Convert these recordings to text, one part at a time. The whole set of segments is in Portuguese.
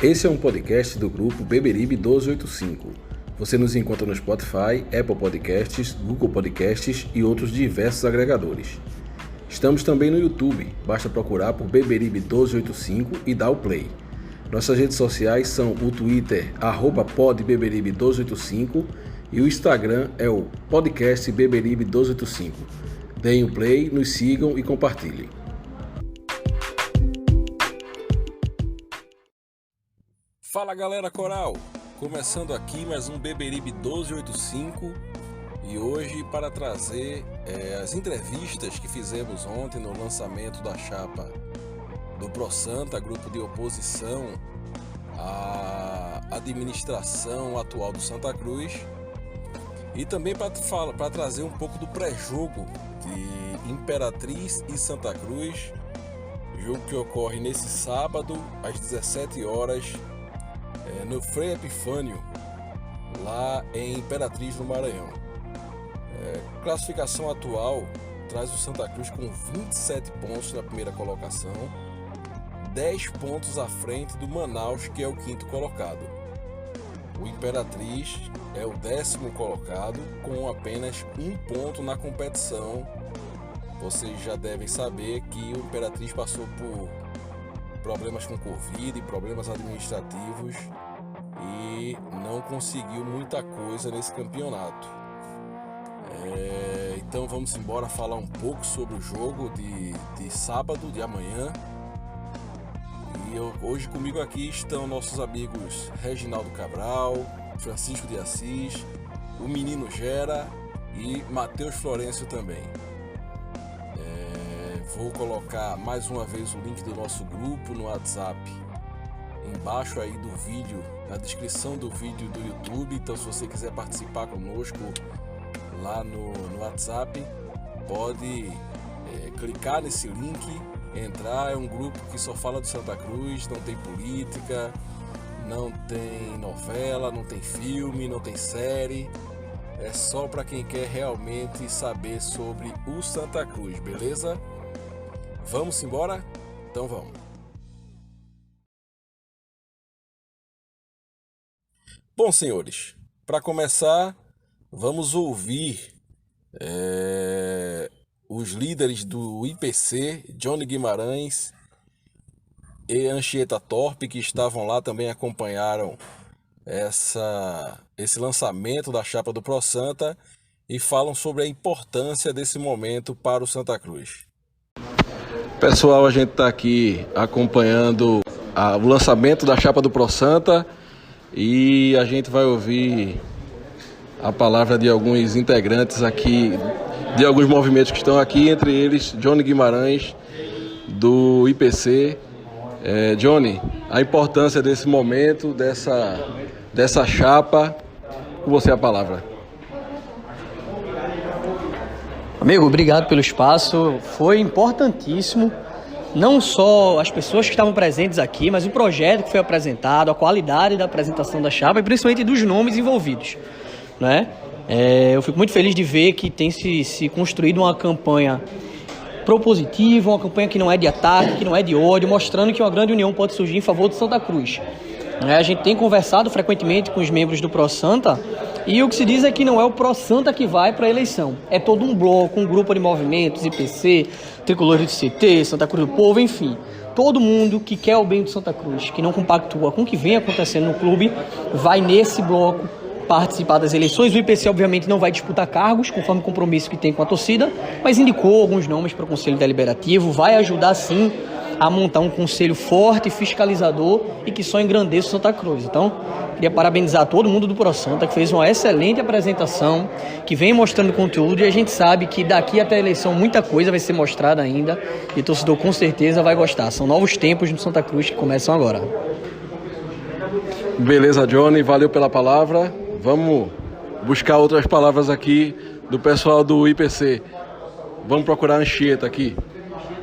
Esse é um podcast do grupo Beberibe 1285. Você nos encontra no Spotify, Apple Podcasts, Google Podcasts e outros diversos agregadores. Estamos também no YouTube, basta procurar por Beberibe 1285 e dar o play. Nossas redes sociais são o Twitter, @podbeberibe1285 e o Instagram é o podcast Beberibe 1285. Deem o play, nos sigam e compartilhem. Fala galera coral, começando aqui mais um Beberibe 1285 e hoje para trazer as entrevistas que fizemos ontem no lançamento da chapa do ProSanta, grupo de oposição à administração atual do Santa Cruz, e também para trazer um pouco do pré-jogo de Imperatriz e Santa Cruz, jogo que ocorre nesse sábado às 17 horas no Frei Epifânio, lá em Imperatriz, no Maranhão. Classificação atual traz o Santa Cruz com 27 pontos na primeira colocação, 10 pontos à frente do Manaus, que é o quinto colocado. O Imperatriz é o 10º colocado, com apenas um ponto na competição. Vocês já devem saber que o Imperatriz passou por problemas com Covid, problemas administrativos e não conseguiu muita coisa nesse campeonato. Então vamos embora falar um pouco sobre o jogo de sábado, de amanhã. E hoje comigo aqui estão nossos amigos Reginaldo Cabral, Francisco de Assis, o Menino Gera e Matheus Florencio também. Vou colocar mais uma vez o link do nosso grupo no WhatsApp embaixo aí do vídeo, na descrição do vídeo do YouTube. Então se você quiser participar conosco lá no WhatsApp, pode clicar nesse link, entrar. É um grupo que só fala do Santa Cruz, não tem política, não tem novela, não tem filme, não tem série. É só para quem quer realmente saber sobre o Santa Cruz, beleza? Vamos embora? Então vamos. Bom, senhores, para começar, vamos ouvir os líderes do IPC, Johnny Guimarães e Anchieta Torpe, que estavam lá, também acompanharam esse lançamento da chapa do ProSanta e falam sobre a importância desse momento para o Santa Cruz. Pessoal, a gente está aqui acompanhando o lançamento da chapa do ProSanta e a gente vai ouvir a palavra de alguns integrantes aqui, de alguns movimentos que estão aqui, entre eles Johnny Guimarães, do IPC. Johnny, a importância desse momento, dessa chapa, com você a palavra. Amigo, obrigado pelo espaço, foi importantíssimo, não só as pessoas que estavam presentes aqui, mas o projeto que foi apresentado, a qualidade da apresentação da chapa e principalmente dos nomes envolvidos, né? Eu fico muito feliz de ver que tem se construído uma campanha propositiva, uma campanha que não é de ataque, que não é de ódio, mostrando que uma grande união pode surgir em favor do Santa Cruz. A gente tem conversado frequentemente com os membros do ProSanta e o que se diz é que não é o ProSanta que vai para a eleição. É todo um bloco, um grupo de movimentos, IPC, Tricolores de CT, Santa Cruz do Povo, enfim. Todo mundo que quer o bem do Santa Cruz, que não compactua com o que vem acontecendo no clube, vai nesse bloco participar das eleições. O IPC obviamente não vai disputar cargos, conforme o compromisso que tem com a torcida, mas indicou alguns nomes para o Conselho Deliberativo, vai ajudar sim a montar um conselho forte, fiscalizador e que só engrandeça o Santa Cruz. Então, queria parabenizar todo mundo do ProSanta, que fez uma excelente apresentação, que vem mostrando conteúdo, e a gente sabe que daqui até a eleição muita coisa vai ser mostrada ainda, e o torcedor com certeza vai gostar. São novos tempos no Santa Cruz que começam agora. Beleza, Johnny, valeu pela palavra. Vamos buscar outras palavras aqui do pessoal do IPC. Vamos procurar a Anchieta aqui.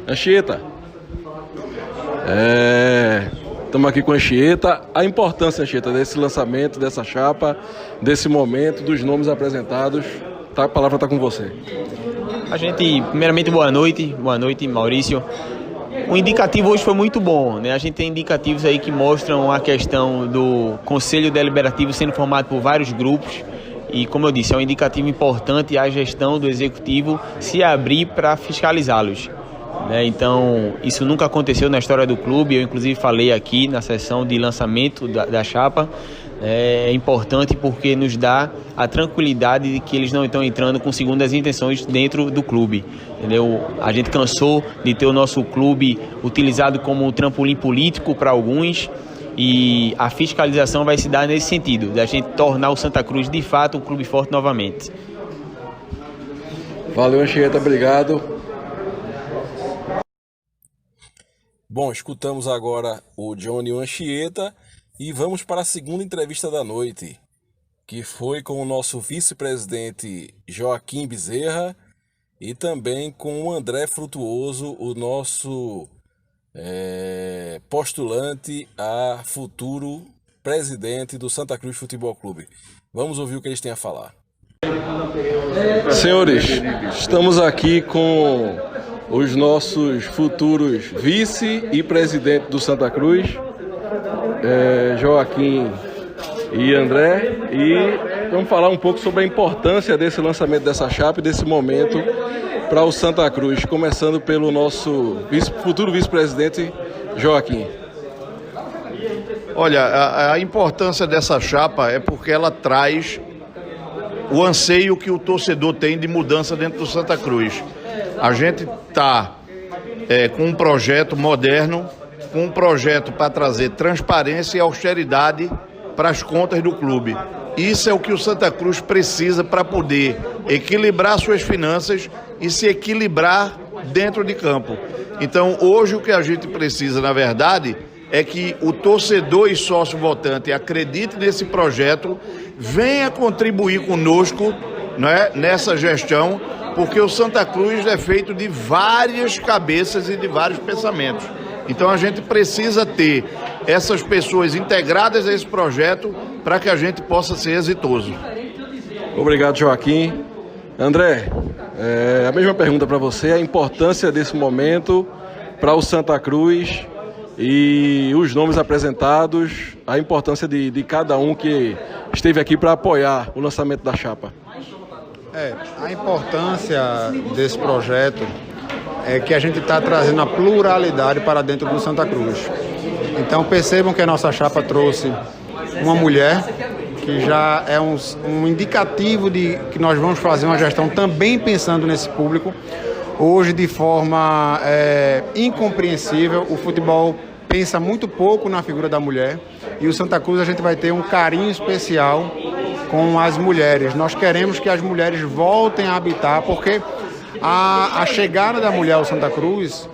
Anchieta, estamos aqui com a Anchieta. A importância, Anchieta, desse lançamento, dessa chapa, desse momento, dos nomes apresentados. A palavra está com você. Primeiramente, boa noite Maurício. O indicativo hoje foi muito bom, né? A gente tem indicativos aí que mostram a questão do Conselho Deliberativo sendo formado por vários grupos e, como eu disse, é um indicativo importante a gestão do Executivo se abrir para fiscalizá-los, né? Então, isso nunca aconteceu na história do clube, eu inclusive falei aqui na sessão de lançamento da chapa. É importante porque nos dá a tranquilidade de que eles não estão entrando com segundas intenções dentro do clube, entendeu? A gente cansou de ter o nosso clube utilizado como um trampolim político para alguns e a fiscalização vai se dar nesse sentido, da gente tornar o Santa Cruz de fato um clube forte novamente. Valeu, Anchieta, obrigado. Bom, escutamos agora o Johnny Anchieta. E vamos para a segunda entrevista da noite, que foi com o nosso vice-presidente Joaquim Bezerra e também com o André Frutuoso, o nosso postulante a futuro presidente do Santa Cruz Futebol Clube. Vamos ouvir o que eles têm a falar. Senhores, estamos aqui com os nossos futuros vice e presidente do Santa Cruz, Joaquim e André, e vamos falar um pouco sobre a importância desse lançamento dessa chapa e desse momento para o Santa Cruz, começando pelo nosso futuro vice-presidente Joaquim. Olha, a importância dessa chapa é porque ela traz o anseio que o torcedor tem de mudança dentro do Santa Cruz. A gente está com um projeto moderno, com um projeto para trazer transparência e austeridade para as contas do clube. Isso é o que o Santa Cruz precisa para poder equilibrar suas finanças e se equilibrar dentro de campo. Então, hoje o que a gente precisa, na verdade, é que o torcedor e sócio votante acredite nesse projeto, venha contribuir conosco, né, nessa gestão, porque o Santa Cruz é feito de várias cabeças e de vários pensamentos. Então a gente precisa ter essas pessoas integradas a esse projeto para que a gente possa ser exitoso. Obrigado, Joaquim. André, a mesma pergunta para você, a importância desse momento para o Santa Cruz e os nomes apresentados, a importância de cada um que esteve aqui para apoiar o lançamento da chapa. A importância desse projeto é que a gente está trazendo a pluralidade para dentro do Santa Cruz. Então percebam que a nossa chapa trouxe uma mulher, que já é um indicativo de que nós vamos fazer uma gestão também pensando nesse público. Hoje, de forma incompreensível, o futebol pensa muito pouco na figura da mulher, e o Santa Cruz a gente vai ter um carinho especial com as mulheres. Nós queremos que as mulheres voltem a habitar, porque a chegada da mulher ao Santa Cruz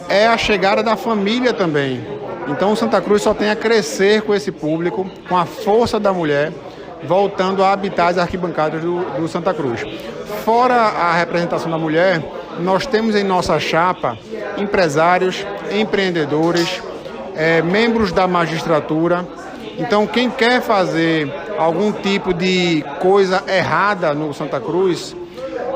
é a chegada da família também. Então o Santa Cruz só tem a crescer com esse público, com a força da mulher, voltando a habitar as arquibancadas do Santa Cruz. Fora a representação da mulher, nós temos em nossa chapa empresários, empreendedores, membros da magistratura. Então quem quer fazer algum tipo de coisa errada no Santa Cruz,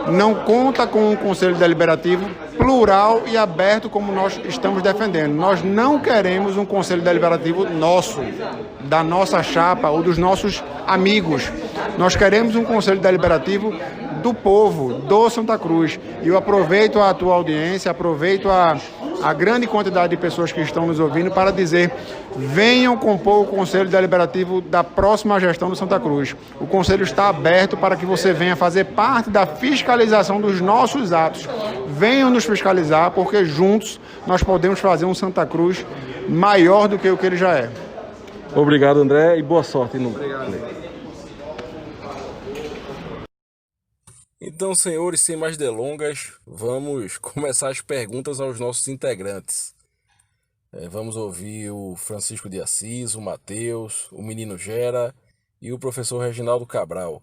não conta com um conselho deliberativo plural e aberto como nós estamos defendendo. Nós não queremos um conselho deliberativo nosso, da nossa chapa ou dos nossos amigos. Nós queremos um conselho deliberativo do povo, do Santa Cruz. E eu aproveito a tua audiência, aproveito a grande quantidade de pessoas que estão nos ouvindo para dizer: venham compor o Conselho Deliberativo da próxima gestão do Santa Cruz. O Conselho está aberto para que você venha fazer parte da fiscalização dos nossos atos. Venham nos fiscalizar, porque juntos nós podemos fazer um Santa Cruz maior do que o que ele já é. Obrigado, André, e boa sorte. Obrigado. Então, senhores, sem mais delongas, vamos começar as perguntas aos nossos integrantes. Vamos ouvir o Francisco de Assis, o Matheus, o Menino Gera e o professor Reginaldo Cabral.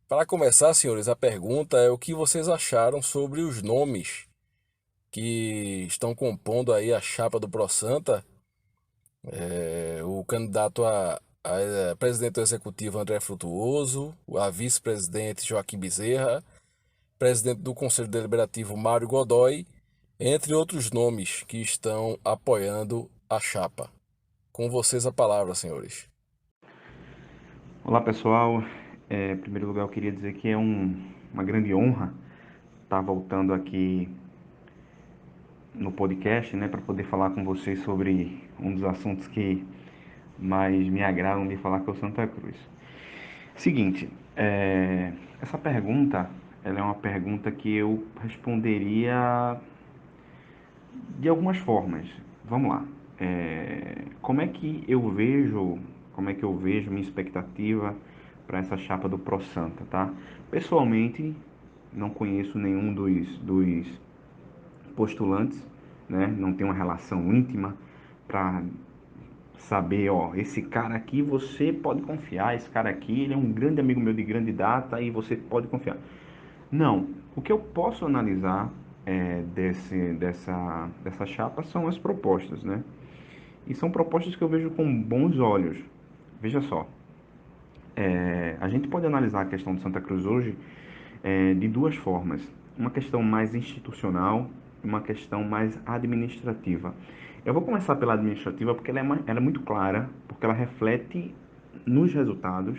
Para começar, senhores, a pergunta é o que vocês acharam sobre os nomes que estão compondo aí a chapa do ProSanta. O candidato a presidente do Executivo André Frutuoso, a vice-presidente Joaquim Bezerra, presidente do Conselho Deliberativo Mário Godoy entre outros nomes que estão apoiando a chapa. Com vocês a palavra, senhores. Olá pessoal, em primeiro lugar eu queria dizer que é uma grande honra estar voltando aqui no podcast, né, para poder falar com vocês sobre um dos assuntos que mais me agradam de falar, que é o Santa Cruz. Seguinte, essa pergunta, ela é uma pergunta que eu responderia de algumas formas. Vamos lá. Como é que eu vejo, minha expectativa para essa chapa do Pro Santa, tá? Pessoalmente, não conheço nenhum dos postulantes, né? Não tenho uma relação íntima para saber, ó, esse cara aqui você pode confiar, esse cara aqui ele é um grande amigo meu de grande data e você pode confiar. Não, o que eu posso analisar dessa chapa são as propostas, né? E são propostas que eu vejo com bons olhos. Veja só, a gente pode analisar a questão de Santa Cruz hoje de duas formas. Uma questão mais institucional e uma questão mais administrativa. Eu vou começar pela administrativa porque ela é muito clara, porque ela reflete nos resultados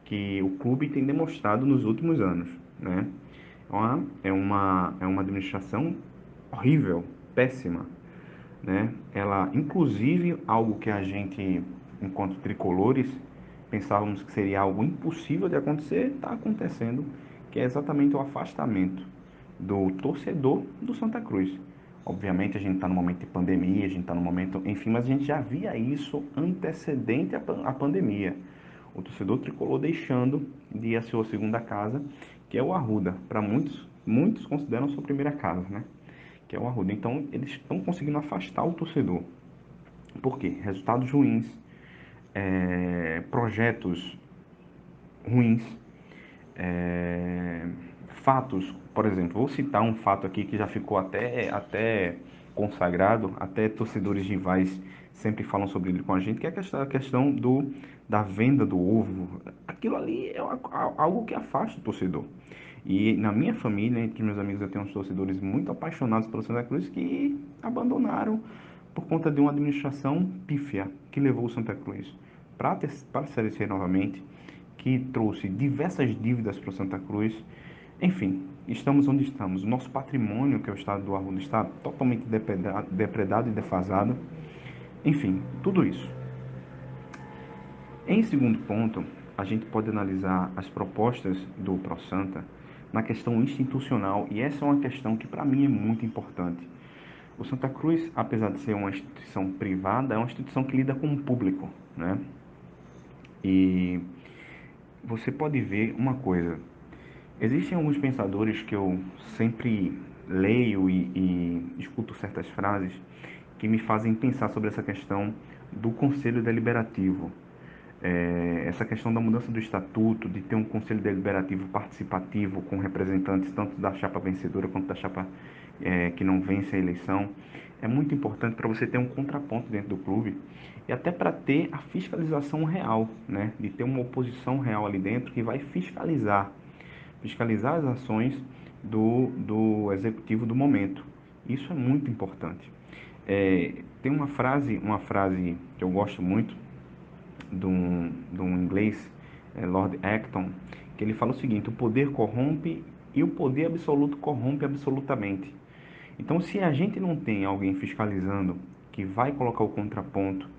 que o clube tem demonstrado nos últimos anos, né? É uma administração horrível, péssima, né? Ela, inclusive, algo que a gente, enquanto tricolores, pensávamos que seria algo impossível de acontecer, está acontecendo, que é exatamente o afastamento do torcedor do Santa Cruz. Obviamente a gente está no momento de pandemia, a gente está no momento, enfim, mas a gente já via isso antecedente à pandemia. O torcedor tricolor deixando de ir à sua segunda casa, que é o Arruda. Para muitos consideram sua primeira casa, né? Que é o Arruda. Então eles estão conseguindo afastar o torcedor. Por quê? Resultados ruins, projetos ruins, fatos, por exemplo, vou citar um fato aqui que já ficou até consagrado, até torcedores rivais sempre falam sobre ele com a gente, que é a questão da venda do ovo. Aquilo ali é algo que afasta o torcedor. E na minha família, entre meus amigos, eu tenho uns torcedores muito apaixonados pelo Santa Cruz que abandonaram por conta de uma administração pífia que levou o Santa Cruz para a Série C novamente, que trouxe diversas dívidas para o Santa Cruz. Enfim, estamos onde estamos. O nosso patrimônio, que é o estado do Arruda, está totalmente depredado e defasado. Enfim, tudo isso. Em segundo ponto, a gente pode analisar as propostas do ProSanta na questão institucional, e essa é uma questão que para mim é muito importante. O Santa Cruz, apesar de ser uma instituição privada, é uma instituição que lida com o público, né? E você pode ver uma coisa. Existem alguns pensadores que eu sempre leio e escuto certas frases que me fazem pensar sobre essa questão do Conselho Deliberativo. Essa questão da mudança do estatuto, de ter um Conselho Deliberativo participativo com representantes tanto da chapa vencedora quanto da chapa que não vence a eleição, é muito importante para você ter um contraponto dentro do clube e até para ter a fiscalização real, né? De ter uma oposição real ali dentro que vai fiscalizar as ações do executivo do momento. Isso é muito importante. Tem uma frase que eu gosto muito de um inglês, Lord Acton, que ele fala o seguinte: o poder corrompe e o poder absoluto corrompe absolutamente. Então, se a gente não tem alguém fiscalizando que vai colocar o contraponto,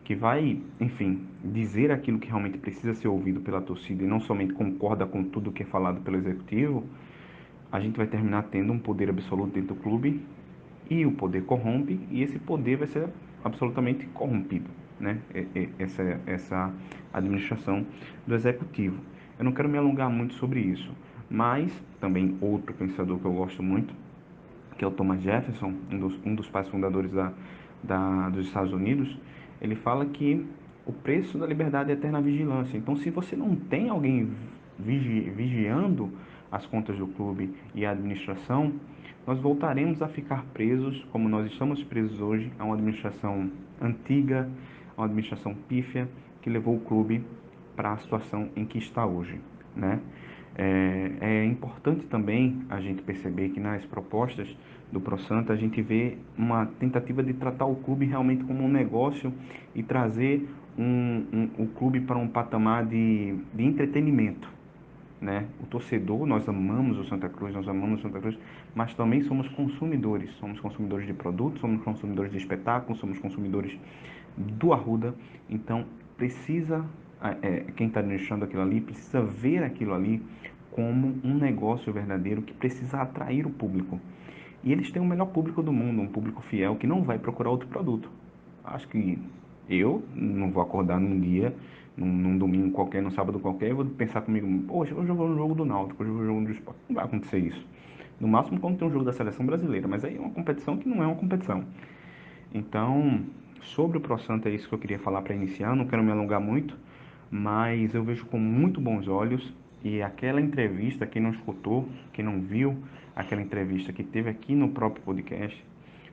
que vai, enfim, dizer aquilo que realmente precisa ser ouvido pela torcida e não somente concorda com tudo que é falado pelo executivo, a gente vai terminar tendo um poder absoluto dentro do clube e o poder corrompe e esse poder vai ser absolutamente corrompido, né? Essa administração do executivo. Eu não quero me alongar muito sobre isso, mas também outro pensador que eu gosto muito, que é o Thomas Jefferson, um dos pais fundadores dos Estados Unidos, ele fala que o preço da liberdade é a eterna vigilância. Então, se você não tem alguém vigiando as contas do clube e a administração, nós voltaremos a ficar presos, como nós estamos presos hoje, a uma administração antiga, a uma administração pífia, que levou o clube para a situação em que está hoje, né? É importante também a gente perceber que nas propostas do ProSanta, a gente vê uma tentativa de tratar o clube realmente como um negócio e trazer o clube para um patamar de entretenimento, né? O torcedor, nós amamos o Santa Cruz, nós amamos o Santa Cruz, mas também somos consumidores de produtos, somos consumidores de espetáculos, somos consumidores do Arruda, então precisa, quem está administrando aquilo ali, precisa ver aquilo ali como um negócio verdadeiro que precisa atrair o público. E eles têm o melhor público do mundo, um público fiel que não vai procurar outro produto. Acho que eu não vou acordar num dia, num domingo qualquer, num sábado qualquer, e vou pensar comigo, poxa, hoje eu vou no jogo do Náutico, hoje eu vou no jogo do Sport. Não vai acontecer isso. No máximo quando tem um jogo da seleção brasileira, mas aí é uma competição que não é uma competição. Então, sobre o ProSanta é isso que eu queria falar para iniciar, não quero me alongar muito, mas eu vejo com muito bons olhos e aquela entrevista, quem não escutou, quem não viu, aquela entrevista que teve aqui no próprio podcast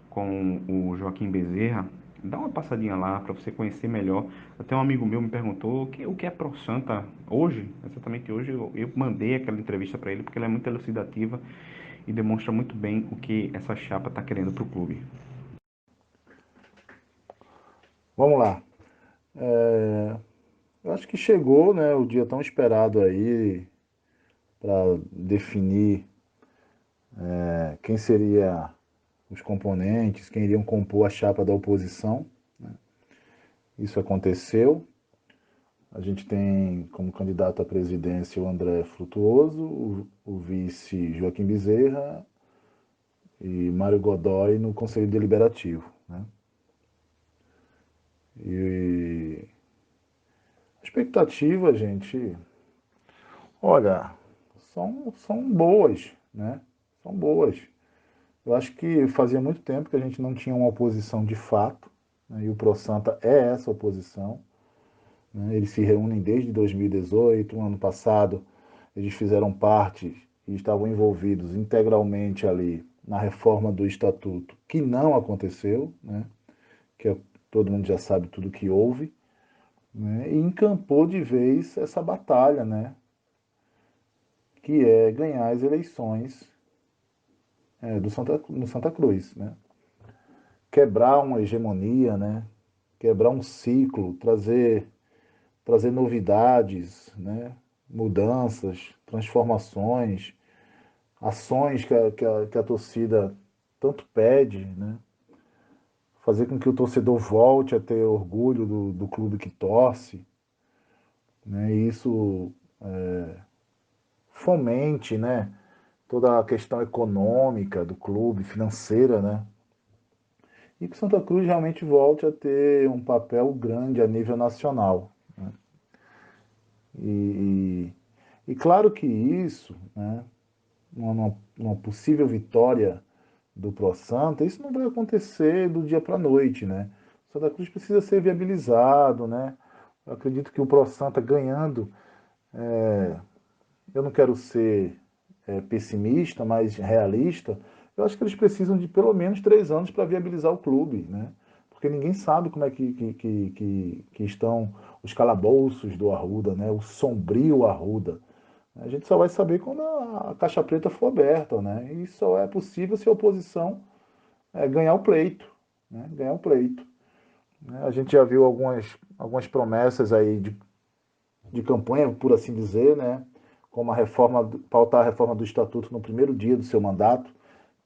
com o Joaquim Bezerra, dá uma passadinha lá para você conhecer melhor. Até um amigo meu me perguntou o que é ProSanta hoje, exatamente hoje eu mandei aquela entrevista para ele porque ela é muito elucidativa e demonstra muito bem o que essa chapa está querendo para o clube. Vamos lá. Eu acho que chegou, né, o dia tão esperado aí para definir quem seria os componentes, quem iriam compor a chapa da oposição. Isso aconteceu. A gente tem como candidato à presidência o André Frutuoso, o vice Joaquim Bezerra e Mário Godoy no Conselho Deliberativo, né? E a expectativa, gente, olha, são boas, né? São boas. Eu acho que fazia muito tempo que a gente não tinha uma oposição de fato, né? E o ProSanta é essa oposição, né? Eles se reúnem desde 2018, no ano passado eles fizeram parte e estavam envolvidos integralmente ali na reforma do Estatuto, que não aconteceu, né? Todo mundo já sabe tudo que houve, né? E encampou de vez essa batalha, né? Que é ganhar as eleições no Santa Cruz, né? Quebrar uma hegemonia, né? Quebrar um ciclo, trazer novidades, né? Mudanças, transformações, ações que a torcida tanto pede, né? Fazer com que o torcedor volte a ter orgulho do clube que torce, né? E isso fomente, né? Toda a questão econômica do clube, financeira, né? E que Santa Cruz realmente volte a ter um papel grande a nível nacional, né? E, e claro que isso, né? Numa possível vitória do ProSanta, isso não vai acontecer do dia para a noite, né? Santa Cruz precisa ser viabilizado, né? Eu acredito que o ProSanta ganhando, eu não quero ser pessimista, mas realista, eu acho que eles precisam de pelo menos 3 anos para viabilizar o clube, né? Porque ninguém sabe como é que estão os calabouços do Arruda, né? O sombrio Arruda. A gente só vai saber quando a caixa preta for aberta, né? E só é possível se a oposição ganhar o pleito, né? Ganhar o pleito. Né? A gente já viu algumas promessas aí de campanha, por assim dizer, né? Como pautar a reforma do Estatuto no primeiro dia do seu mandato,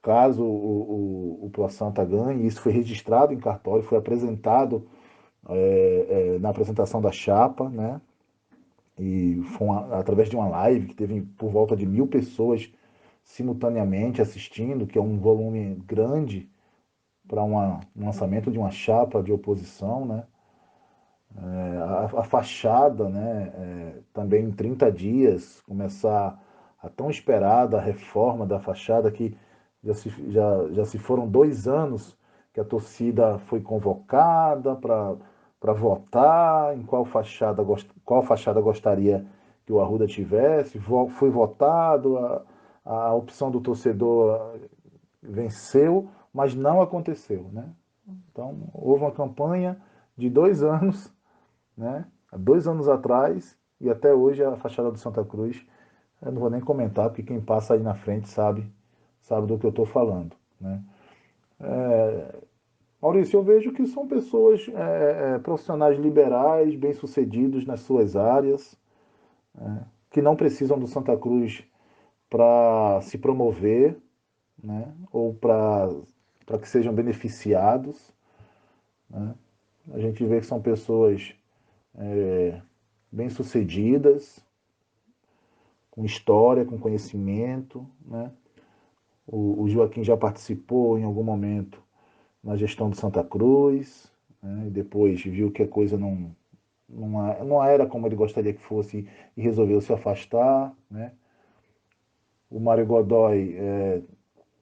caso o ProSanta ganhe. Isso foi registrado em cartório, foi apresentado na apresentação da chapa, né? E foi através de uma live que teve por volta de 1.000 pessoas simultaneamente assistindo, que é um volume grande para um lançamento de uma chapa de oposição, né? A fachada, né? Também em 30 dias começar a tão esperada reforma da fachada, que já se foram 2 anos que a torcida foi convocada para votar em qual fachada gostaria que o Arruda tivesse. Foi votado, a opção do torcedor venceu, mas não aconteceu, né? Então, houve uma campanha de 2 anos, né? Há 2 anos atrás, e até hoje a fachada do Santa Cruz, eu não vou nem comentar, porque quem passa aí na frente sabe do que eu estou falando. né? Maurício, eu vejo que são pessoas profissionais liberais, bem-sucedidos nas suas áreas, que não precisam do Santa Cruz para se promover, né? Ou para que sejam beneficiados, né? A gente vê que são pessoas bem-sucedidas, com história, com conhecimento, né? O Joaquim já participou em algum momento na gestão do Santa Cruz, né? E depois viu que a coisa não era como ele gostaria que fosse e resolveu se afastar, né? O Mário Godoy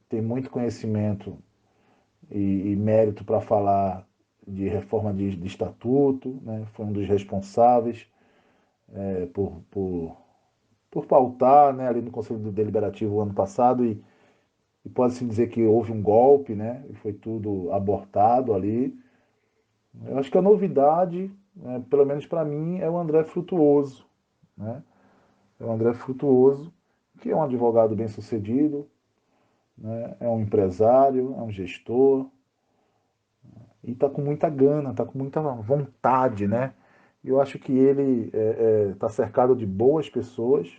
tem muito conhecimento e mérito para falar de reforma de estatuto, né? Foi um dos responsáveis é, por, por, por pautar, né, ali no Conselho Deliberativo ano passado e pode-se dizer que houve um golpe, né? E foi tudo abortado ali. Eu acho que a novidade, né, pelo menos para mim, é o André Frutuoso, né? É o André Frutuoso, que é um advogado bem-sucedido, né? É um empresário, é um gestor, e está com muita gana, está com muita vontade, né? E eu acho que ele está cercado de boas pessoas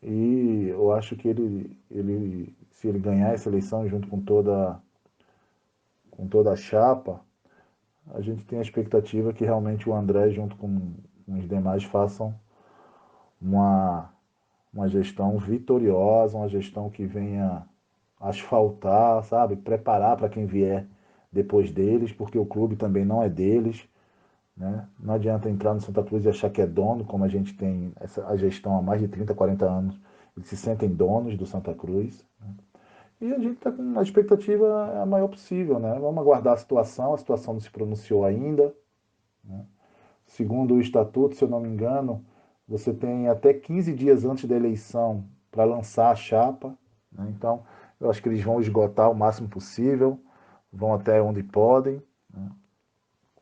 e eu acho que se ele ganhar essa eleição junto com toda a chapa, a gente tem a expectativa que realmente o André, junto com os demais, façam uma, uma gestão vitoriosa, uma gestão que venha asfaltar, sabe? Preparar para quem vier depois deles, porque o clube também não é deles, né? Não adianta entrar no Santa Cruz e achar que é dono, como a gente tem a gestão há mais de 30, 40 anos. Eles se sentem donos do Santa Cruz, né? E a gente está com uma expectativa a maior possível, né? Vamos aguardar a situação não se pronunciou ainda, né? Segundo o estatuto, se eu não me engano, você tem até 15 dias antes da eleição para lançar a chapa, né? Então, eu acho que eles vão esgotar o máximo possível, vão até onde podem, né?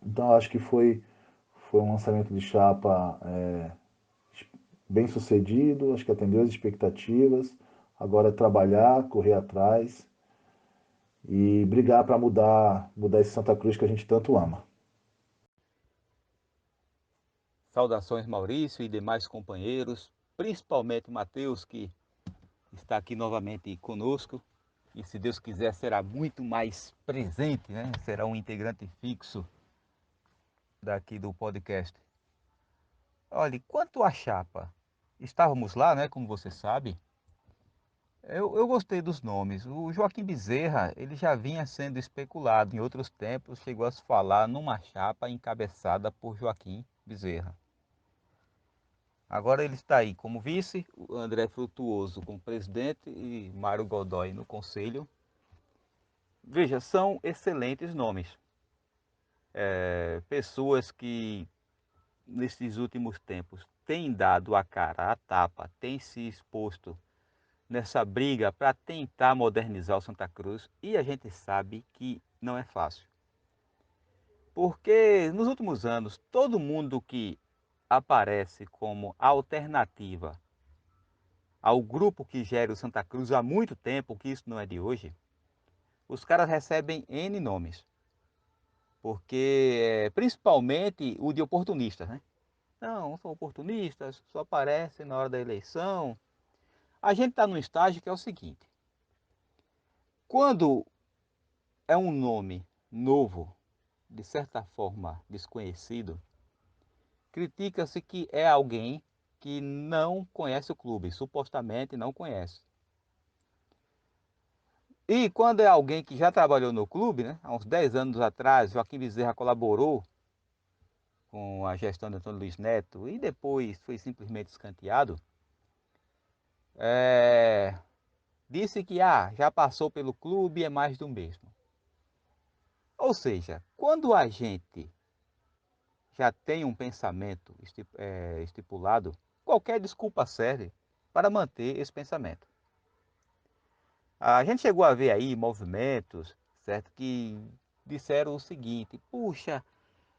Então, eu acho que foi um lançamento de chapa bem sucedido, acho que atendeu as expectativas. Agora é trabalhar, correr atrás e brigar para mudar esse Santa Cruz que a gente tanto ama. Saudações, Maurício e demais companheiros, principalmente Matheus, que está aqui novamente conosco e, se Deus quiser, será muito mais presente, né? Será um integrante fixo daqui do podcast. Olha, quanto à chapa, estávamos lá, né? Como você sabe. Eu gostei dos nomes. O Joaquim Bezerra, ele já vinha sendo especulado em outros tempos, chegou a se falar numa chapa encabeçada por Joaquim Bezerra. Agora ele está aí como vice, o André Frutuoso como presidente e Mário Godoy no conselho. Veja, são excelentes nomes. Pessoas que nesses últimos tempos têm dado a cara, a tapa, têm se exposto nessa briga para tentar modernizar o Santa Cruz, e a gente sabe que não é fácil. Porque nos últimos anos, todo mundo que aparece como alternativa ao grupo que gera o Santa Cruz há muito tempo, que isso não é de hoje, os caras recebem N nomes. Porque, principalmente o de oportunistas, né? Não são oportunistas, só aparecem na hora da eleição. A gente está num estágio que é o seguinte: quando é um nome novo, de certa forma desconhecido, critica-se que é alguém que não conhece o clube, supostamente não conhece. E quando é alguém que já trabalhou no clube, né, há uns 10 anos atrás, Joaquim Bezerra colaborou com a gestão de Antônio Luiz Neto e depois foi simplesmente escanteado, disse que já passou pelo clube e é mais do mesmo. Ou seja, quando a gente já tem um pensamento estipulado, qualquer desculpa serve para manter esse pensamento. A gente chegou a ver aí movimentos, certo, que disseram o seguinte: puxa,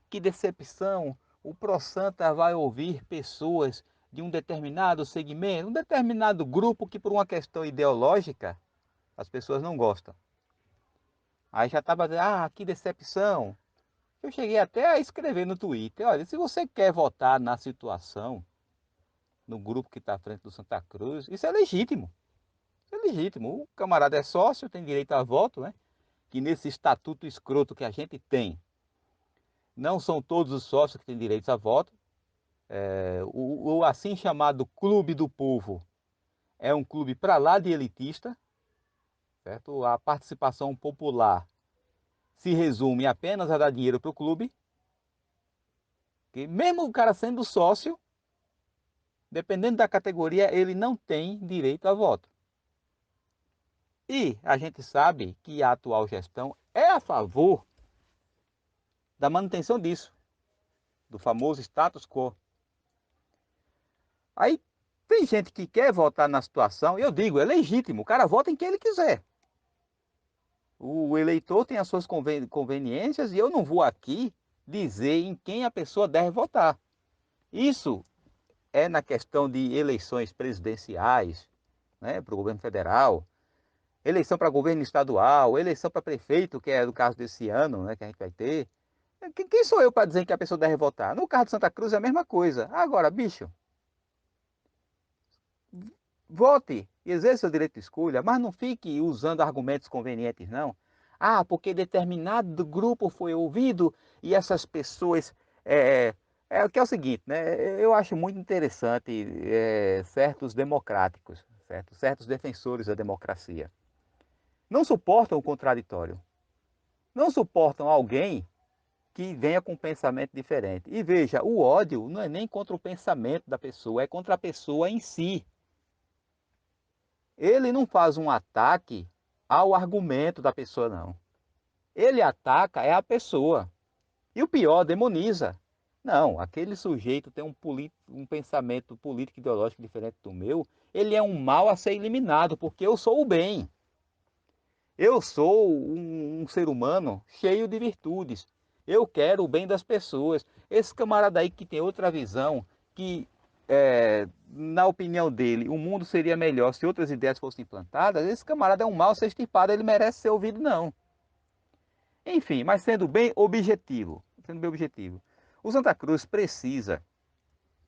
que decepção, o ProSanta vai ouvir pessoas de um determinado segmento, um determinado grupo que por uma questão ideológica as pessoas não gostam. Aí já estava dizendo, que decepção. Eu cheguei até a escrever no Twitter, olha, se você quer votar na situação, no grupo que está à frente do Santa Cruz, isso é legítimo. Isso é legítimo. O camarada é sócio, tem direito a voto, né? Que nesse estatuto escroto que a gente tem, não são todos os sócios que têm direito a voto. O assim chamado Clube do Povo é um clube para lá de elitista, certo? A participação popular se resume apenas a dar dinheiro para o clube, que mesmo o cara sendo sócio, dependendo da categoria, ele não tem direito a voto. E a gente sabe que a atual gestão é a favor da manutenção disso, do famoso status quo. Aí tem gente que quer votar na situação, eu digo, é legítimo, o cara vota em quem ele quiser. O eleitor tem as suas conveniências e eu não vou aqui dizer em quem a pessoa deve votar. Isso é na questão de eleições presidenciais, né, para o governo federal, eleição para governo estadual, eleição para prefeito, que é o caso desse ano, né, que a gente vai ter. Quem sou eu para dizer que a pessoa deve votar? No caso de Santa Cruz é a mesma coisa. Agora, bicho, vote, exerça o direito de escolha, mas não fique usando argumentos convenientes, não. Porque determinado grupo foi ouvido e essas pessoas... o que é o seguinte, né? Eu acho muito interessante certos democráticos, certos defensores da democracia. Não suportam o contraditório. Não suportam alguém que venha com um pensamento diferente. E veja, o ódio não é nem contra o pensamento da pessoa, é contra a pessoa em si. Ele não faz um ataque ao argumento da pessoa, não. Ele ataca a pessoa. E o pior, demoniza. Não, aquele sujeito tem um pensamento político ideológico diferente do meu, ele é um mal a ser eliminado, porque eu sou o bem. Eu sou um ser humano cheio de virtudes. Eu quero o bem das pessoas. Esse camarada aí que tem outra visão, que na opinião dele, o mundo seria melhor se outras ideias fossem implantadas, esse camarada é um mal a ser extirpado, ele merece ser ouvido, não. Enfim, mas sendo bem objetivo, o Santa Cruz precisa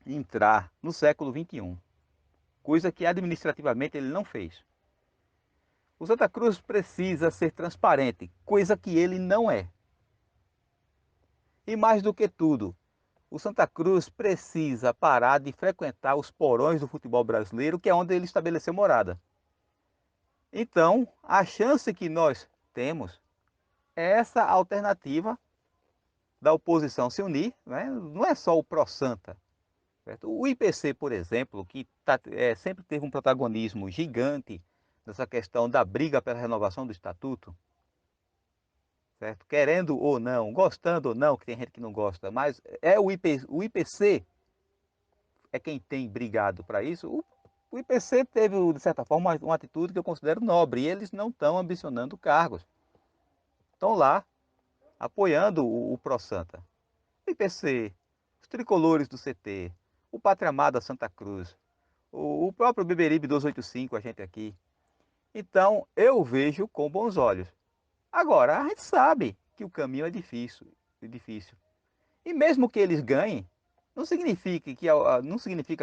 entrar no século XXI, coisa que administrativamente ele não fez. O Santa Cruz precisa ser transparente, coisa que ele não é. E mais do que tudo, o Santa Cruz precisa parar de frequentar os porões do futebol brasileiro, que é onde ele estabeleceu morada. Então, a chance que nós temos é essa alternativa da oposição se unir, né? Não é só o ProSanta. Certo? O IPC, por exemplo, que sempre teve um protagonismo gigante nessa questão da briga pela renovação do Estatuto, certo? Querendo ou não, gostando ou não, que tem gente que não gosta, mas o IPC é quem tem brigado para isso. O IPC teve, de certa forma, uma atitude que eu considero nobre, e eles não estão ambicionando cargos. Estão lá, apoiando o ProSanta. O IPC, os tricolores do CT, o Pátria Amada Santa Cruz, o próprio Beberibe 285, a gente aqui. Então, eu vejo com bons olhos. Agora, a gente sabe que o caminho é difícil. E mesmo que eles ganhem, não significa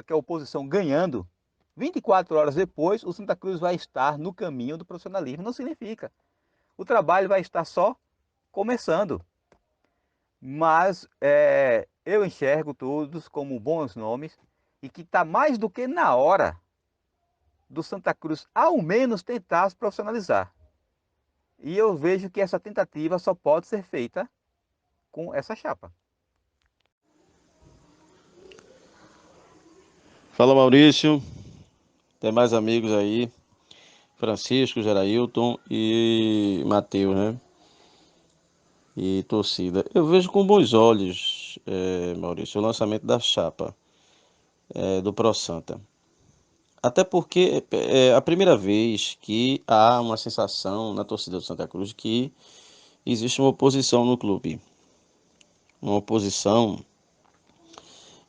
que a oposição ganhando, 24 horas depois, o Santa Cruz vai estar no caminho do profissionalismo. Não significa. O trabalho vai estar só começando. Mas eu enxergo todos como bons nomes e que está mais do que na hora do Santa Cruz, ao menos, tentar se profissionalizar. E eu vejo que essa tentativa só pode ser feita com essa chapa. Fala, Maurício, tem mais amigos aí, Francisco, Gerailton e Matheus, né? E torcida. Eu vejo com bons olhos, Maurício, o lançamento da chapa do ProSanta. Até porque é a primeira vez que há uma sensação na torcida do Santa Cruz que existe uma oposição no clube. Uma oposição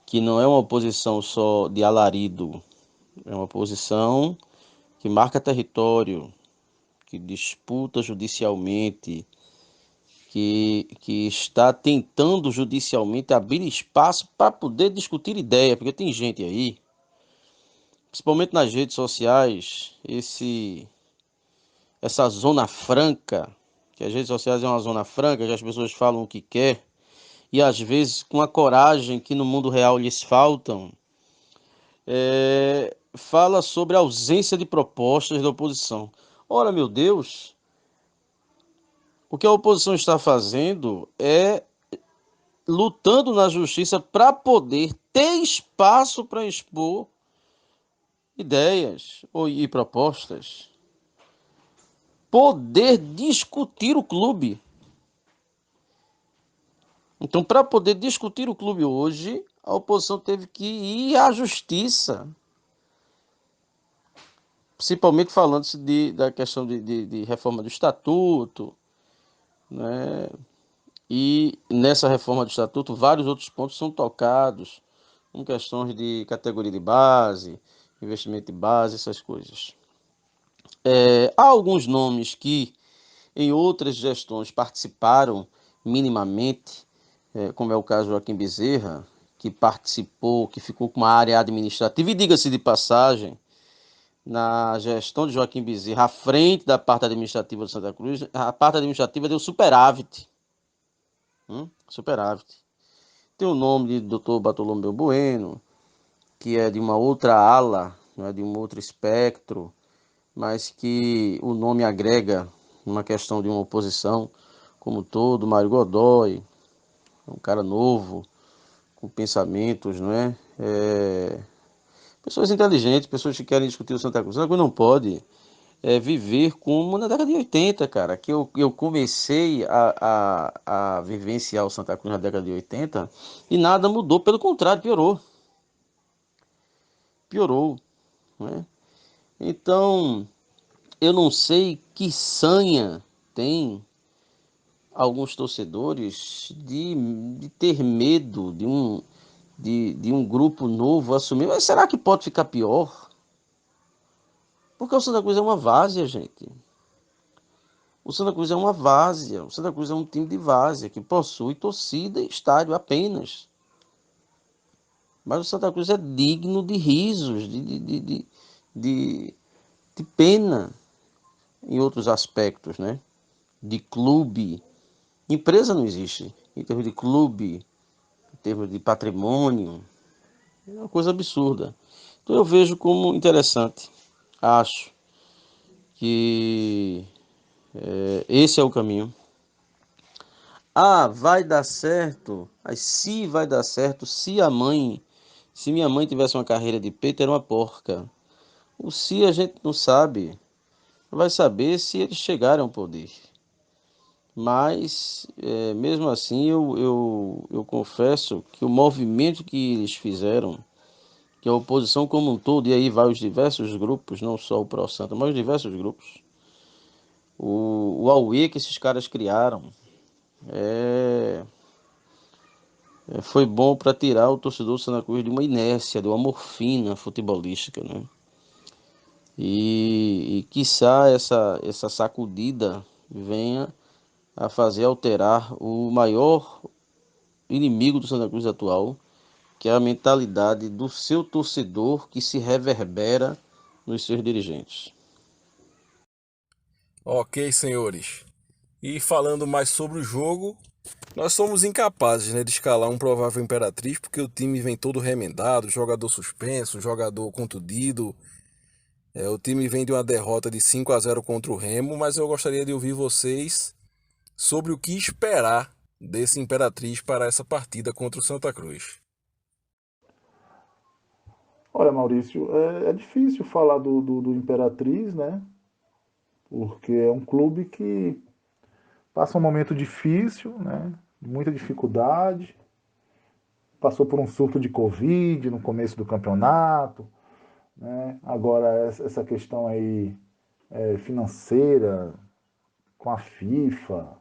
que não é uma oposição só de alarido, é uma oposição que marca território, que disputa judicialmente, que está tentando judicialmente abrir espaço para poder discutir ideia, porque tem gente aí, principalmente nas redes sociais, essa zona franca, que as redes sociais é uma zona franca, que as pessoas falam o que quer, e às vezes com a coragem que no mundo real lhes faltam, fala sobre a ausência de propostas da oposição. Ora, meu Deus, o que a oposição está fazendo é lutando na justiça para poder ter espaço para expor ideias e propostas, poder discutir o clube. Então, para poder discutir o clube hoje, a oposição teve que ir à justiça, principalmente falando-se da questão de reforma do estatuto, né? E nessa reforma do estatuto, vários outros pontos são tocados, com questões de categoria de base, investimento de base, essas coisas. Há alguns nomes que em outras gestões participaram minimamente, como é o caso do Joaquim Bezerra, que participou, que ficou com uma área administrativa, e diga-se de passagem, na gestão de Joaquim Bezerra, à frente da parte administrativa de Santa Cruz, a parte administrativa deu superávit. Superávit. Tem o nome de Dr. Bartolomeu Bueno, que é de uma outra ala, né, de um outro espectro, mas que o nome agrega uma questão de uma oposição como todo. Mário Godoy, um cara novo, com pensamentos, não é? Pessoas inteligentes, pessoas que querem discutir o Santa Cruz. Santa Cruz não pode viver como na década de 80, cara, que eu comecei a vivenciar o Santa Cruz na década de 80 e nada mudou, pelo contrário, piorou, né? Então, eu não sei que sanha tem alguns torcedores de ter medo de um grupo novo assumir. Mas será que pode ficar pior? Porque o Santa Cruz é uma várzea, gente. O Santa Cruz é uma várzea. O Santa Cruz é um time de várzea que possui torcida e estádio apenas. Mas o Santa Cruz é digno de risos, de pena em outros aspectos, né? De clube. Empresa não existe. Em termos de clube, em termos de patrimônio, é uma coisa absurda. Então eu vejo como interessante. Acho que esse é o caminho. Vai dar certo. Mas se vai dar certo, se minha mãe tivesse uma carreira de peito, era uma porca. O se a gente não sabe. Vai saber se eles chegarem ao poder. Mas, mesmo assim, eu confesso que o movimento que eles fizeram, que a oposição como um todo, e aí vai os diversos grupos, não só o Pro Santa, mas os diversos grupos, o auê que esses caras criaram, foi bom para tirar o torcedor do Santa Cruz de uma inércia, de uma morfina futebolística, né? E quiçá essa sacudida venha a fazer alterar o maior inimigo do Santa Cruz atual, que é a mentalidade do seu torcedor que se reverbera nos seus dirigentes. Ok, senhores. E falando mais sobre o jogo, nós somos incapazes, né, de escalar um provável Imperatriz, porque o time vem todo remendado, jogador suspenso, jogador contundido. O time vem de uma derrota de 5-0 contra o Remo, mas eu gostaria de ouvir vocês sobre o que esperar desse Imperatriz para essa partida contra o Santa Cruz. Olha, Maurício, é difícil falar do Imperatriz, né? Porque é um clube que passa um momento difícil, né? Muita dificuldade. Passou por um surto de Covid no começo do campeonato, né? Agora essa questão aí financeira com a FIFA.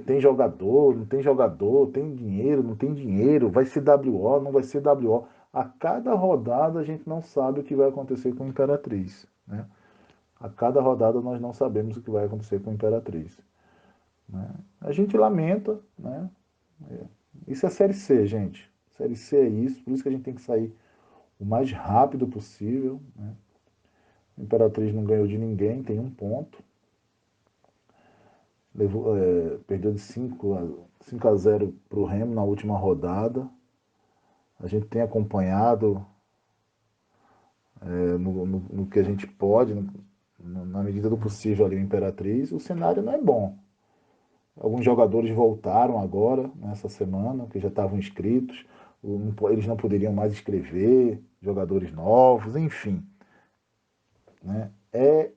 Tem jogador, não tem jogador, tem dinheiro, não tem dinheiro, vai ser WO, não vai ser WO. A cada rodada a gente não sabe o que vai acontecer com a Imperatriz, né? A cada rodada nós não sabemos o que vai acontecer com a Imperatriz, né? A gente lamenta, né? Isso é Série C, gente. Série C é isso, por isso que a gente tem que sair o mais rápido possível, né? A Imperatriz não ganhou de ninguém, tem um ponto. Perdeu de 5 a 0 para o Remo na última rodada. A gente tem acompanhado no que a gente pode, na medida do possível ali o Imperatriz. O cenário não é bom. Alguns jogadores voltaram agora, nessa semana, que já estavam inscritos. Eles não poderiam mais escrever, jogadores novos, enfim, né? É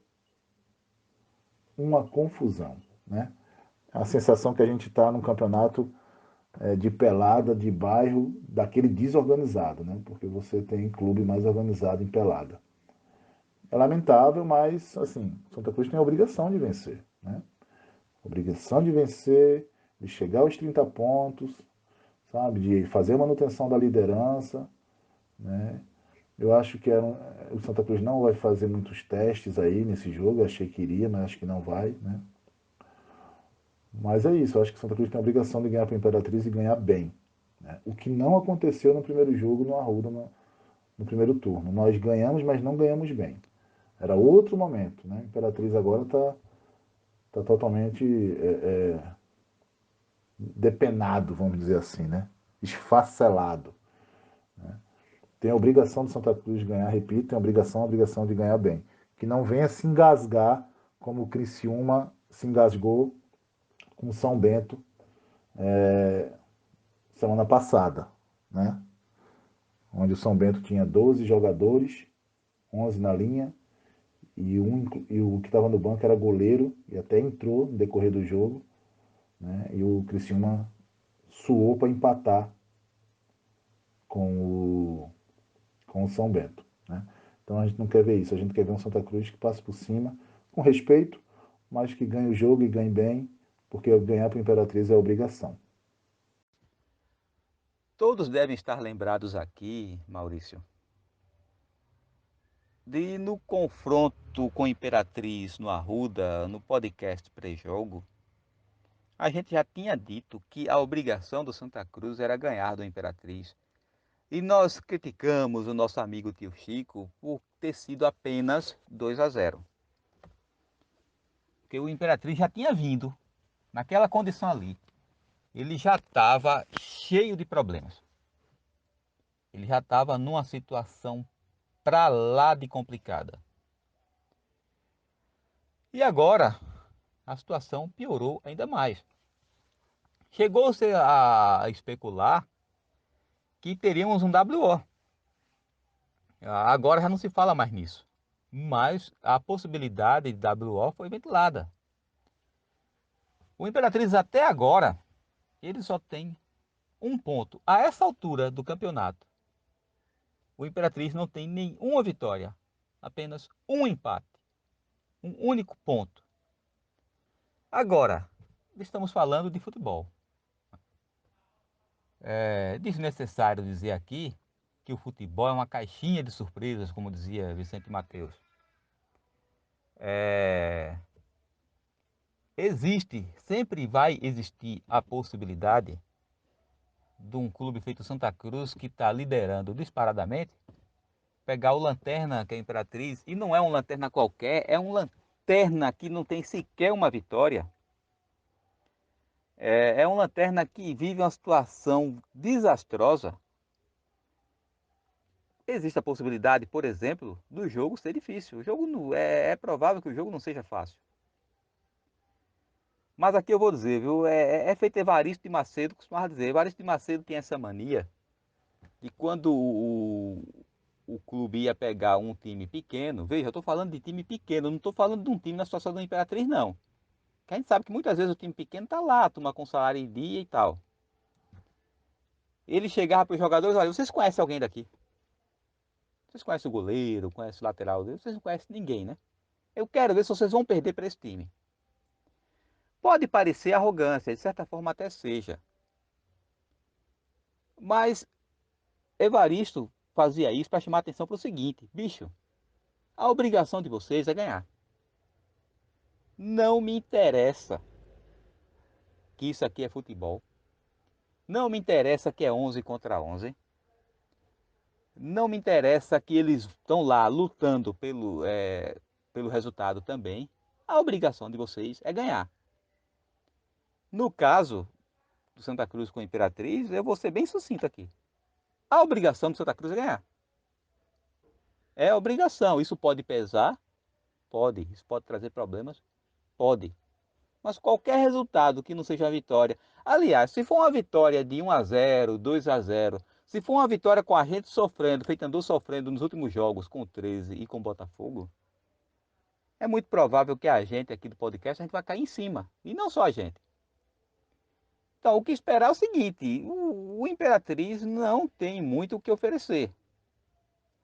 uma confusão, né? A sensação que a gente está num campeonato de pelada, de bairro, daquele desorganizado, né? Porque você tem clube mais organizado em pelada. É lamentável, mas, assim, Santa Cruz tem a obrigação de vencer, né? Obrigação de vencer, de chegar aos 30 pontos, sabe? De fazer a manutenção da liderança, né? Eu acho que o Santa Cruz não vai fazer muitos testes aí nesse jogo. Eu achei que iria, mas acho que não vai, né? Mas é isso. Eu acho que o Santa Cruz tem a obrigação de ganhar para a Imperatriz e ganhar bem, né? O que não aconteceu no primeiro jogo no Arruda, no primeiro turno. Nós ganhamos, mas não ganhamos bem. Era outro momento, né? A Imperatriz agora tá totalmente depenado, vamos dizer assim, né? Esfacelado. Tem a obrigação do Santa Cruz de ganhar, repito, tem a obrigação de ganhar bem. Que não venha se engasgar como o Criciúma se engasgou com o São Bento semana passada, né? Onde o São Bento tinha 12 jogadores, 11 na linha, e o que estava no banco era goleiro, e até entrou no decorrer do jogo, né? E o Criciúma suou para empatar com com o São Bento, né? Então a gente não quer ver isso, a gente quer ver um Santa Cruz que passe por cima, com respeito, mas que ganhe o jogo e ganhe bem, porque ganhar para a Imperatriz é obrigação. Todos devem estar lembrados aqui, Maurício, de no confronto com Imperatriz no Arruda, no podcast pré-jogo, a gente já tinha dito que a obrigação do Santa Cruz era ganhar do Imperatriz. E nós criticamos o nosso amigo tio Chico por ter sido apenas 2-0. Porque o Imperatriz já tinha vindo naquela condição ali. Ele já estava cheio de problemas. Ele já estava numa situação para lá de complicada. E agora a situação piorou ainda mais. Chegou-se a especular que teríamos um WO. Agora já não se fala mais nisso. Mas a possibilidade de WO foi ventilada. O Imperatriz até agora, ele só tem um ponto. A essa altura do campeonato, o Imperatriz não tem nenhuma vitória. Apenas um empate. Um único ponto. Agora, estamos falando de futebol. É desnecessário dizer aqui que o futebol é uma caixinha de surpresas, como dizia Vicente Mateus. Sempre vai existir a possibilidade de um clube feito Santa Cruz, que está liderando disparadamente, pegar o Lanterna, que é a Imperatriz, e não é um Lanterna qualquer, é um Lanterna que não tem sequer uma vitória. É um Lanterna que vive uma situação desastrosa. Existe a possibilidade, por exemplo, do jogo ser difícil. O jogo não, é provável que o jogo não seja fácil. Mas aqui eu vou dizer, viu? É feito Evaristo de Macedo, costumava dizer. Evaristo de Macedo tem essa mania de quando o clube ia pegar um time pequeno. Veja, eu estou falando de time pequeno, não estou falando de um time na situação da Imperatriz, não. Que a gente sabe que muitas vezes o time pequeno está lá, toma com salário em dia e tal. Ele chegava para os jogadores: olha, vocês conhecem alguém daqui? Vocês conhecem o goleiro, conhecem o lateral dele? Vocês não conhecem ninguém, né? Eu quero ver se vocês vão perder para esse time. Pode parecer arrogância, de certa forma até seja. Mas Evaristo fazia isso para chamar a atenção para o seguinte: bicho, a obrigação de vocês é ganhar. Não me interessa que isso aqui é futebol. Não me interessa que é 11 contra 11. Não me interessa que eles estão lá lutando pelo resultado também. A obrigação de vocês é ganhar. No caso do Santa Cruz com a Imperatriz, eu vou ser bem sucinto aqui. A obrigação do Santa Cruz é ganhar. É obrigação. Isso pode pesar? Pode. Isso pode trazer problemas? Pode. Mas qualquer resultado que não seja a vitória. Aliás, se for uma vitória de 1-0, 2-0, se for uma vitória com a gente sofrendo, feito andou sofrendo nos últimos jogos com o 13 e com o Botafogo, é muito provável que a gente aqui do podcast a gente vai cair em cima. E não só a gente. Então, o que esperar é o seguinte: o Imperatriz não tem muito o que oferecer.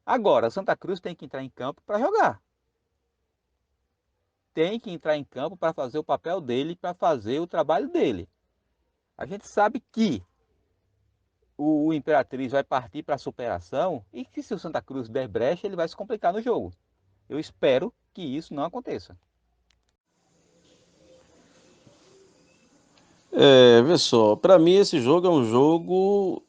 Agora, Santa Cruz tem que entrar em campo para jogar. Tem que entrar em campo para fazer o papel dele, para fazer o trabalho dele. A gente sabe que o Imperatriz vai partir para a superação e que se o Santa Cruz der brecha, ele vai se complicar no jogo. Eu espero que isso não aconteça. Vê só, para mim esse jogo é um jogo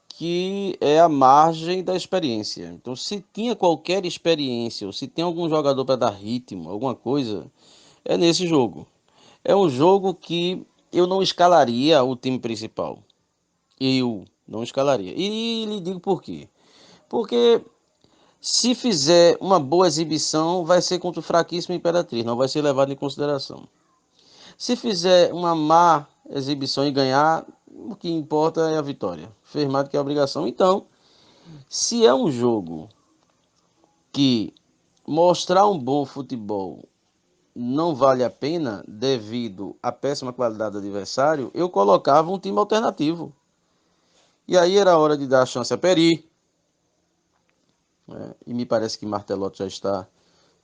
que é a margem da experiência. Então, se tinha qualquer experiência, ou se tem algum jogador para dar ritmo, alguma coisa, é nesse jogo. É um jogo que eu não escalaria o time principal. Eu não escalaria. E lhe digo por quê. Porque se fizer uma boa exibição, vai ser contra o fraquíssimo Imperatriz, não vai ser levado em consideração. Se fizer uma má exibição e ganhar, o que importa é a vitória. Fez mais do que a obrigação. Então, se é um jogo que mostrar um bom futebol não vale a pena devido à péssima qualidade do adversário, eu colocava um time alternativo. E aí era hora de dar a chance a Peri. E me parece que Martelotti já está.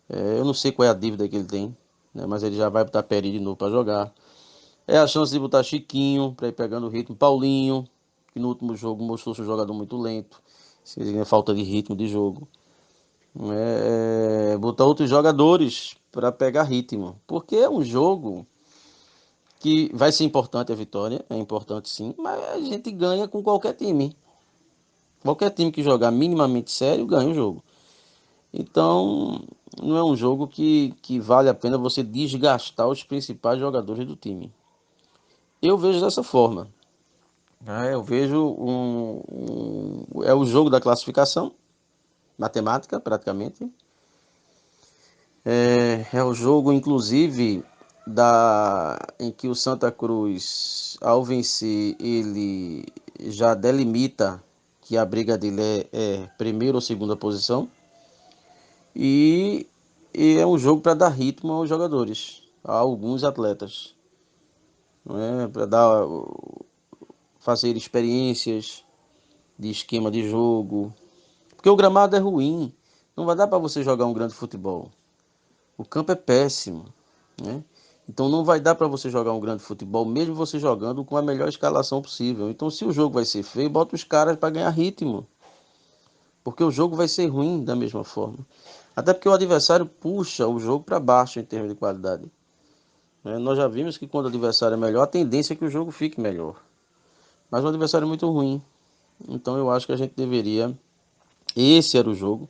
Eu não sei qual é a dívida que ele tem, né, mas ele já vai botar Peri de novo para jogar. É a chance de botar Chiquinho para ir pegando o ritmo. Paulinho, que no último jogo mostrou-se um jogador muito lento. Falta de ritmo de jogo. Botar outros jogadores para pegar ritmo. Porque é um jogo que vai ser importante a vitória. É importante sim, mas a gente ganha com qualquer time. Qualquer time que jogar minimamente sério ganha o jogo. Então, não é um jogo que vale a pena você desgastar os principais jogadores do time. Eu vejo dessa forma. Eu vejo é o jogo da classificação, matemática praticamente. É o jogo, inclusive, em que o Santa Cruz, ao vencer, ele já delimita que a briga dele é primeira ou segunda posição. E é um jogo para dar ritmo aos jogadores, a alguns atletas. Não é? Para fazer experiências de esquema de jogo. Porque o gramado é ruim. Não vai dar para você jogar um grande futebol. O campo é péssimo, né? Então não vai dar para você jogar um grande futebol, mesmo você jogando com a melhor escalação possível. Então se o jogo vai ser feio, bota os caras para ganhar ritmo. Porque o jogo vai ser ruim da mesma forma. Até porque o adversário puxa o jogo para baixo em termos de qualidade. Nós já vimos que quando o adversário é melhor, a tendência é que o jogo fique melhor. Mas o adversário é muito ruim. Então eu acho que a gente deveria... Esse era o jogo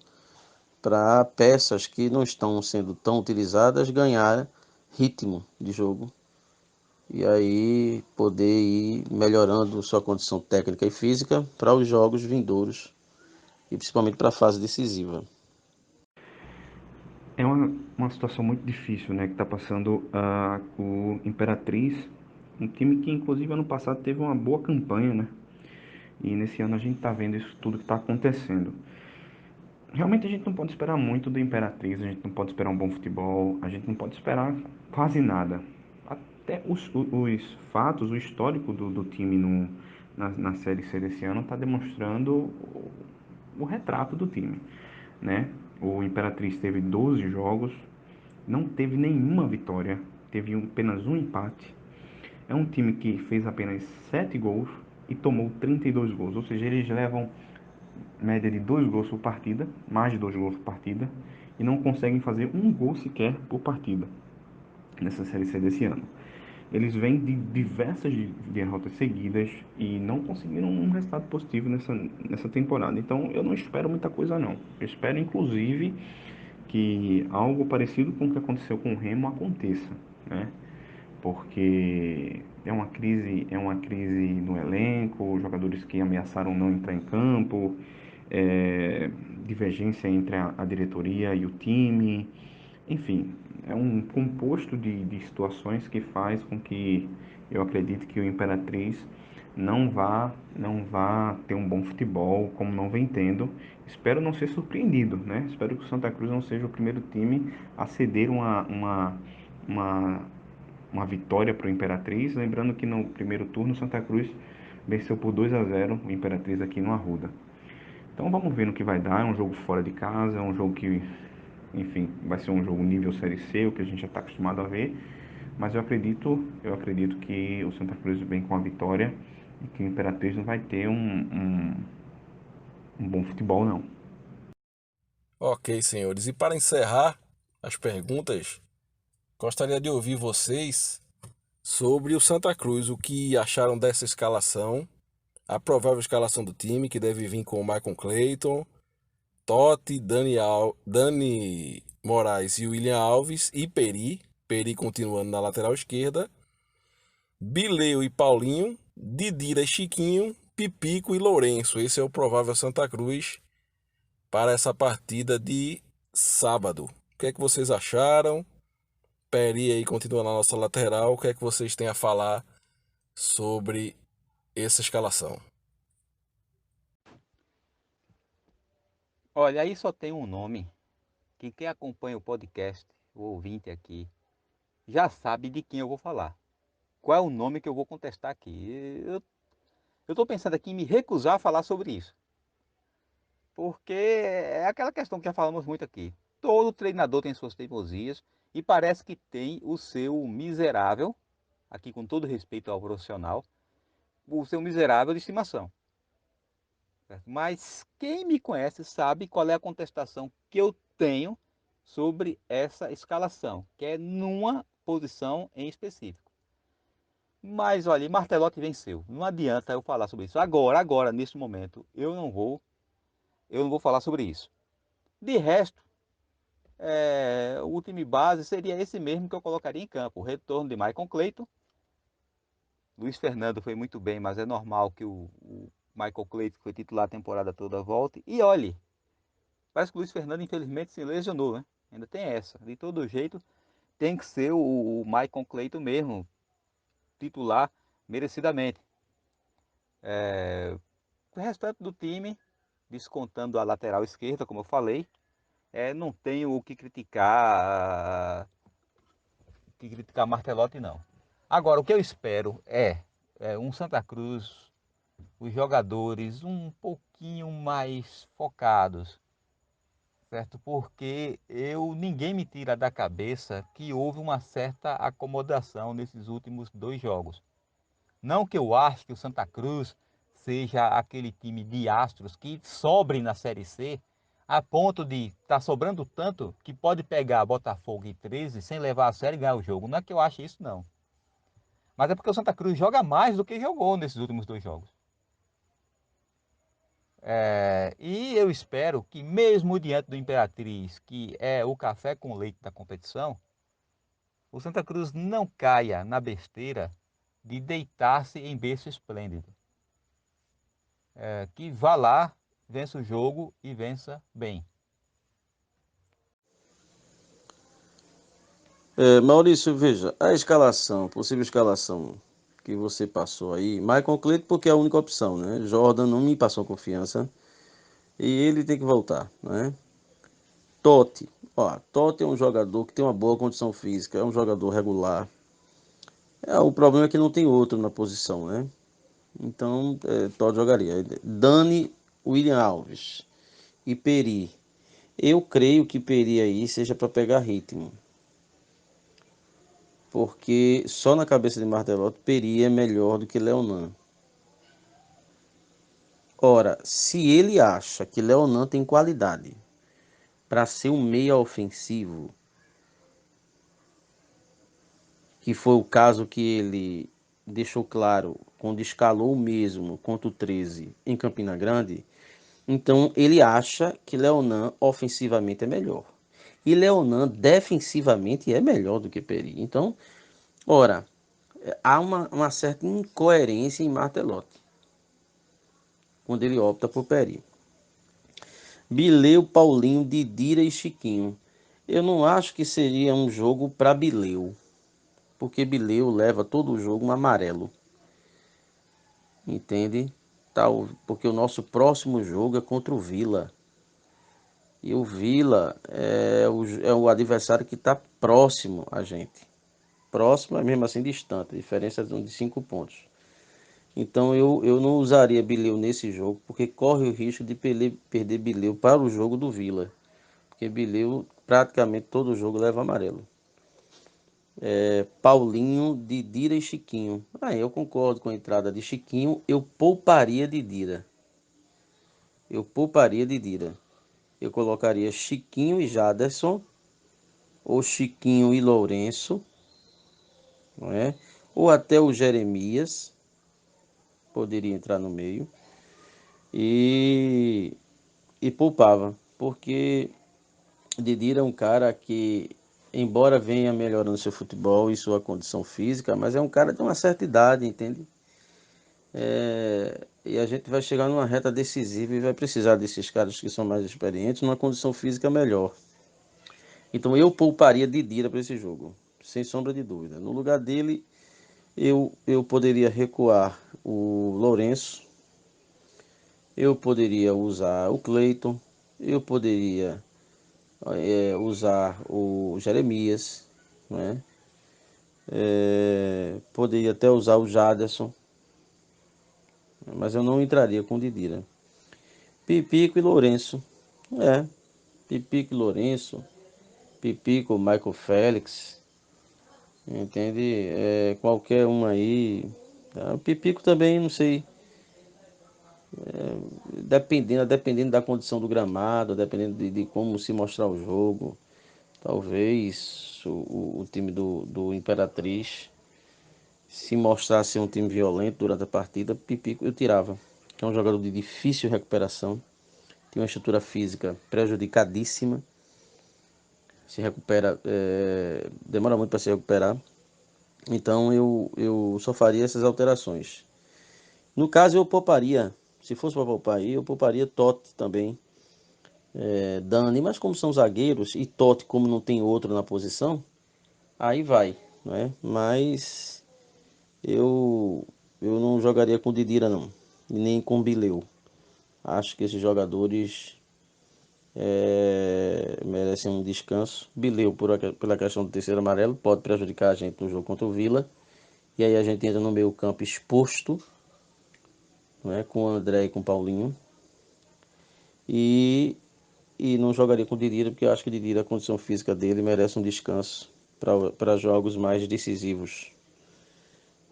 para peças que não estão sendo tão utilizadas ganhar ritmo de jogo. E aí poder ir melhorando sua condição técnica e física para os jogos vindouros. E principalmente para a fase decisiva. É uma situação muito difícil, né, que está passando o Imperatriz, um time que inclusive ano passado teve uma boa campanha, né? E nesse ano a gente está vendo isso tudo que está acontecendo. Realmente a gente não pode esperar muito do Imperatriz, a gente não pode esperar um bom futebol, a gente não pode esperar quase nada. Até os fatos, o histórico do time na Série C desse ano está demonstrando o retrato do time, né? O Imperatriz teve 12 jogos, não teve nenhuma vitória, teve apenas um empate. É um time que fez apenas 7 gols e tomou 32 gols, ou seja, eles levam média de 2 gols por partida, mais de 2 gols por partida, e não conseguem fazer um gol sequer por partida. nessa Série C desse ano. Eles vêm de diversas derrotas seguidas e não conseguiram um resultado positivo nessa temporada. Então eu não espero muita coisa não. Eu espero inclusive que algo parecido com o que aconteceu com o Remo aconteça, né? Porque é uma crise no elenco, jogadores que ameaçaram não entrar em campo, divergência entre a diretoria e o time, enfim, é um composto de situações que faz com que eu acredite que o Imperatriz não vá ter um bom futebol como não vem tendo. Espero não ser surpreendido, né? Espero que o Santa Cruz não seja o primeiro time a ceder uma, uma vitória para o Imperatriz. Lembrando que no primeiro turno o Santa Cruz venceu por 2-0 o Imperatriz aqui no Arruda. Então vamos ver no que vai dar. É um jogo fora de casa, é um jogo que, enfim, vai ser um jogo nível Série C, o que a gente já está acostumado a ver. Mas eu acredito que o Santa Cruz vem com a vitória e que o Imperatriz não vai ter um bom futebol, não. Ok, senhores. E para encerrar as perguntas, gostaria de ouvir vocês sobre o Santa Cruz, o que acharam dessa escalação, a provável escalação do time, que deve vir com o Michael Clayton, Totti, Dani Moraes e William Alves e Peri continuando na lateral esquerda, Bileu e Paulinho, Didira e Chiquinho, Pipico e Lourenço. Esse é o provável Santa Cruz para essa partida de sábado. O que é que vocês acharam? Peri aí continua na nossa lateral. O que é que vocês têm a falar sobre essa escalação? Olha, aí só tem um nome que quem acompanha o podcast, o ouvinte aqui, já sabe de quem eu vou falar. Qual é o nome que eu vou contestar aqui? Eu estou pensando aqui em me recusar a falar sobre isso. Porque é aquela questão que já falamos muito aqui. Todo treinador tem suas teimosias e parece que tem o seu miserável, aqui com todo respeito ao profissional, o seu miserável de estimação. Certo? Mas quem me conhece sabe qual é a contestação que eu tenho sobre essa escalação, que é numa posição em específico. Mas olha, Martelotti venceu. Não adianta eu falar sobre isso. Agora, nesse momento, eu não vou falar sobre isso. De resto, o time base seria esse mesmo que eu colocaria em campo. O retorno de Michael Clayton. Luiz Fernando foi muito bem, mas é normal que o Michael Clayton, que foi titular a temporada toda, volte. E olhe, parece que o Luiz Fernando infelizmente se lesionou, né? Ainda tem essa. De todo jeito, tem que ser o Michael Clayton mesmo, titular merecidamente. O restante do time, descontando a lateral esquerda, como eu falei, não tenho o que criticar Martelotti, não. Agora, o que eu espero é um Santa Cruz, os jogadores um pouquinho mais focados, certo? Porque ninguém me tira da cabeça que houve uma certa acomodação nesses últimos 2 jogos. Não que eu ache que o Santa Cruz seja aquele time de astros que sobre na Série C, a ponto de estar sobrando tanto que pode pegar Botafogo e 13 sem levar a sério e ganhar o jogo. Não é que eu ache isso, não. Mas é porque o Santa Cruz joga mais do que jogou nesses últimos 2 jogos. E eu espero que mesmo diante do Imperatriz, que é o café com leite da competição, o Santa Cruz não caia na besteira de deitar-se em berço esplêndido. Que vá lá, vença o jogo e vença bem. Maurício, veja, a escalação, possível escalação que você passou aí, Michael Clayton porque é a única opção, né? Jordan não me passou confiança e ele tem que voltar, né? Totti, Totti é um jogador que tem uma boa condição física, é um jogador regular. O problema é que não tem outro na posição, né? Então, Totti jogaria. Dani, William Alves e Peri. Eu creio que Peri aí seja para pegar ritmo. Porque só na cabeça de Martelotti, Peri é melhor do que Leonan. Ora, se ele acha que Leonan tem qualidade para ser um meia ofensivo, que foi o caso que ele deixou claro quando escalou mesmo contra o 13 em Campina Grande, então ele acha que Leonan ofensivamente é melhor. E Leonan defensivamente é melhor do que Peri. Então, ora, há uma certa incoerência em Martelotti quando ele opta por Peri. Bileu, Paulinho, Didira e Chiquinho. Eu não acho que seria um jogo para Bileu, porque Bileu leva todo o jogo um amarelo. Entende? Porque o nosso próximo jogo é contra o Vila. E o Vila é o adversário que está próximo a gente. Próximo, mas mesmo assim distante. A diferença é de 5 pontos. Então eu não usaria Bileu nesse jogo, porque corre o risco de perder Bileu para o jogo do Vila. Porque Bileu praticamente todo jogo leva amarelo. Paulinho, Didira e Chiquinho. Eu concordo com a entrada de Chiquinho. Eu pouparia Didira. Eu colocaria Chiquinho e Jaderson, ou Chiquinho e Lourenço, não é? Ou até o Jeremias poderia entrar no meio. E poupava, porque Didira é um cara que, embora venha melhorando seu futebol e sua condição física, mas é um cara de uma certa idade, entende? E a gente vai chegar numa reta decisiva e vai precisar desses caras que são mais experientes numa condição física melhor. Então eu pouparia Didira para esse jogo, sem sombra de dúvida. No lugar dele, eu poderia recuar o Lourenço, eu poderia usar o Cleiton, eu poderia usar o Jeremias, né? Poderia até usar o Jaderson, mas eu não entraria com o Didira. Pipico e Lourenço. Pipico e Lourenço. Pipico, Michael Félix. Entende? Qualquer um aí. Tá? O Pipico também, não sei. Dependendo da condição do gramado, dependendo de como se mostrar o jogo. Talvez o time do Imperatriz, se mostrasse um time violento durante a partida, Pipico eu tirava. É um jogador de difícil recuperação. Tem uma estrutura física prejudicadíssima. Se recupera, demora muito para se recuperar. Então eu só faria essas alterações. No caso eu pouparia, se fosse para poupar aí, eu pouparia Totti também, Dani, mas como são zagueiros e Totti como não tem outro na posição, aí vai, né? Mas eu não jogaria com Didira não, nem com Bileu. Acho que esses jogadores merecem um descanso. Bileu, pela questão do terceiro amarelo, pode prejudicar a gente no jogo contra o Vila. E aí a gente entra no meio campo exposto, né, com o André e com o Paulinho. E não jogaria com o Didira, porque eu acho que o Didira, a condição física dele, merece um descanso para jogos mais decisivos,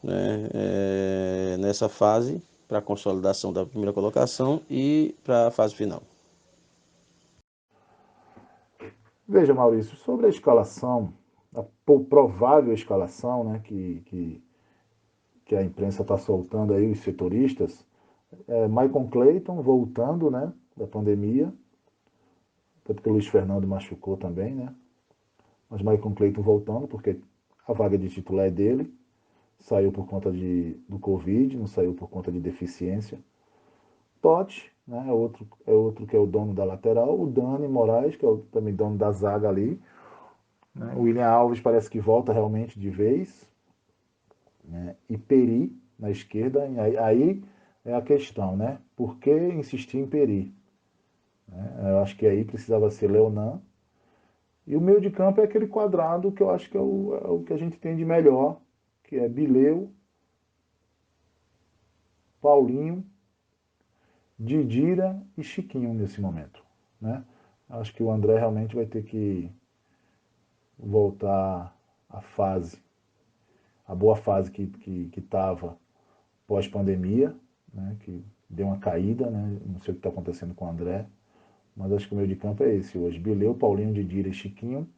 né, nessa fase, para a consolidação da primeira colocação e para a fase final. Veja, Maurício, sobre a escalação, a provável escalação, né, que a imprensa está soltando aí, os setoristas, Maicon Cleiton voltando, né, da pandemia, tanto que o Luiz Fernando machucou também, né, mas Maicon Cleiton voltando, porque a vaga de titular é dele, saiu por conta do Covid, não saiu por conta de deficiência. Totti, né, é outro que é o dono da lateral, o Dani Moraes, que é também dono da zaga ali, né, o William Alves parece que volta realmente de vez, né, e Peri na esquerda, aí é a questão, né, por que insistir em Peri? Eu acho que aí precisava ser Leonan, e o meio de campo é aquele quadrado que eu acho que é o que a gente tem de melhor, que é Bileu, Paulinho, Didira e Chiquinho nesse momento, né? Acho que o André realmente vai ter que voltar à fase, a boa fase que estava pós-pandemia, né? Que deu uma caída, né? Não sei o que está acontecendo com o André, mas acho que o meio de campo é esse hoje. Bileu, Paulinho, Didira e Chiquinho.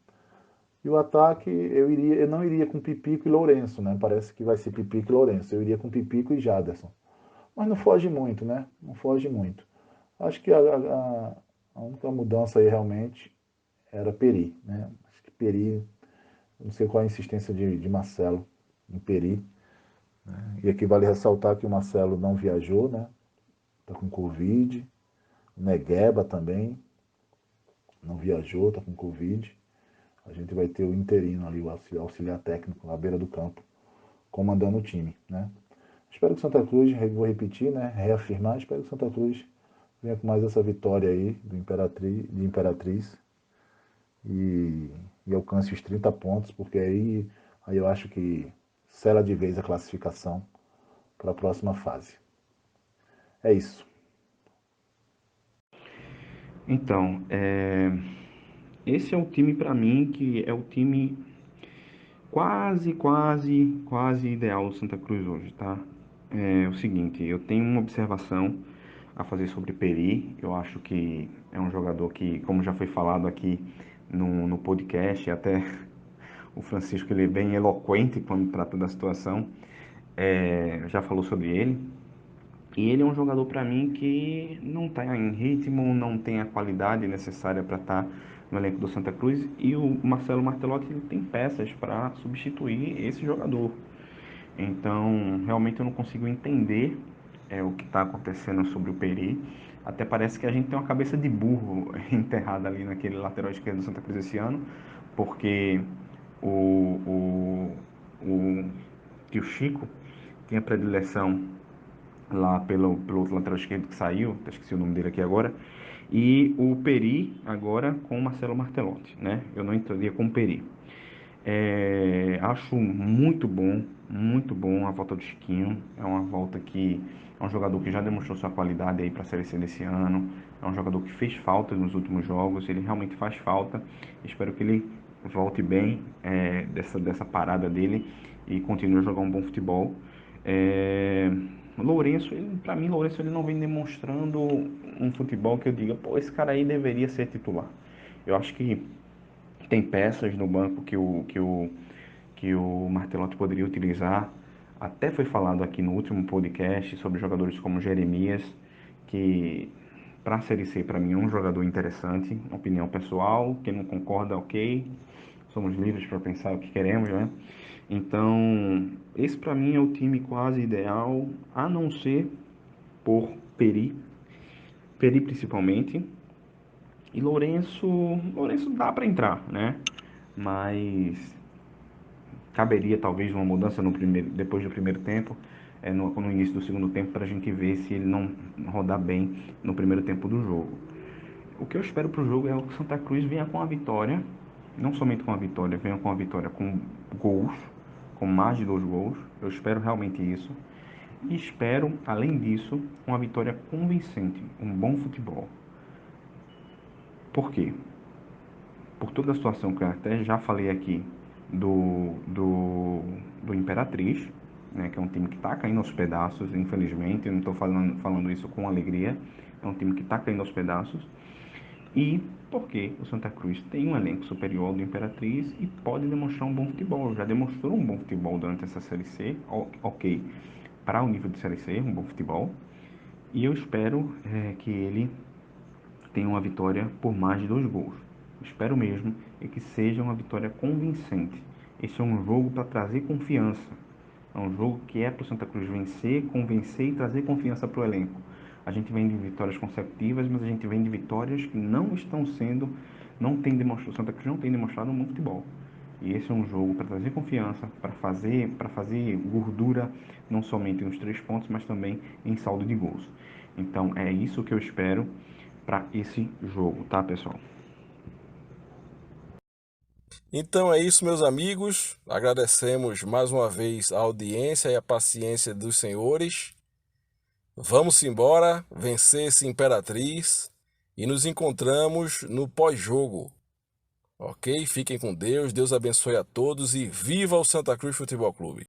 E o ataque, eu não iria com Pipico e Lourenço, né? Parece que vai ser Pipico e Lourenço. Eu iria com Pipico e Jaderson. Mas não foge muito, né? Não foge muito. Acho que a única mudança aí realmente era Peri, né? Acho que Peri, não sei qual é a insistência de Marcelo em Peri. Né? E aqui vale ressaltar que o Marcelo não viajou, né? Tá com Covid. O Negueba também não viajou, tá com Covid. A gente vai ter o interino ali, o auxiliar técnico, à beira do campo, comandando o time, né? Espero que Santa Cruz, vou repetir, né? Reafirmar, espero que Santa Cruz venha com mais essa vitória aí de Imperatriz e alcance os 30 pontos, porque aí eu acho que sela de vez a classificação para a próxima fase. É isso. Então, esse é o time para mim que é o time quase ideal do Santa Cruz hoje, tá? É o seguinte, eu tenho uma observação a fazer sobre Peri. Eu acho que é um jogador que, como já foi falado aqui no podcast, até o Francisco ele é bem eloquente quando trata da situação, já falou sobre ele. E ele é um jogador para mim que não está em ritmo, não tem a qualidade necessária para estar no elenco do Santa Cruz. E o Marcelo Martelotti ele tem peças para substituir esse jogador. Então, realmente eu não consigo entender o que está acontecendo sobre o Peri. Até parece que a gente tem uma cabeça de burro enterrada ali naquele lateral esquerdo do Santa Cruz esse ano, porque o, o, que o Chico tinha predileção lá pelo outro lateral esquerdo que saiu, esqueci o nome dele aqui agora, e o Peri agora com o Marcelo Martelotti, né? Eu não entraria com o Peri. Acho muito bom a volta do Chiquinho. É uma volta que é um jogador que já demonstrou sua qualidade aí para a Série C desse ano. É um jogador que fez falta nos últimos jogos. Ele realmente faz falta. Espero que ele volte bem dessa parada dele e continue a jogar um bom futebol. Lourenço, para mim, Lourenço ele não vem demonstrando um futebol que eu diga, pô, esse cara aí deveria ser titular. Eu acho que tem peças no banco que o Martelotti poderia utilizar. Até foi falado aqui no último podcast sobre jogadores como Jeremias, que para a Série C, para mim, é um jogador interessante, opinião pessoal. Quem não concorda, ok. Somos livres para pensar o que queremos, né? Então, esse para mim é o time quase ideal, a não ser por Peri principalmente. E Lourenço dá para entrar, né? Mas caberia talvez uma mudança depois do primeiro tempo, no início do segundo tempo, para a gente ver se ele não rodar bem no primeiro tempo do jogo. O que eu espero para o jogo é que o Santa Cruz venha com a vitória, não somente com a vitória, venha com a vitória com gols, com mais de 2 gols. Eu espero realmente isso. E espero, além disso, uma vitória convincente, um bom futebol. Por quê? Por toda a situação que eu até já falei aqui do Imperatriz, né, que é um time que está caindo aos pedaços, infelizmente, eu não estou falando isso com alegria, é um time que está caindo aos pedaços. E porque o Santa Cruz tem um elenco superior ao do Imperatriz e pode demonstrar um bom futebol, já demonstrou um bom futebol durante essa Série C, ok, para o nível de Série C, um bom futebol, e eu espero que ele tenha uma vitória por mais de 2 gols. Espero mesmo que seja uma vitória convincente. Esse é um jogo para trazer confiança. É um jogo que é para o Santa Cruz vencer, convencer e trazer confiança para o elenco. A gente vem de vitórias consecutivas, mas a gente vem de vitórias que não estão sendo, o Santa Cruz não tem demonstrado um bom futebol. E esse é um jogo para trazer confiança, para fazer gordura, não somente nos 3 pontos, mas também em saldo de gols. Então é isso que eu espero para esse jogo, tá, pessoal? Então é isso, meus amigos. Agradecemos mais uma vez a audiência e a paciência dos senhores. Vamos embora, vencer esse Imperatriz e nos encontramos no pós-jogo. Ok? Fiquem com Deus, Deus abençoe a todos e viva o Santa Cruz Futebol Clube.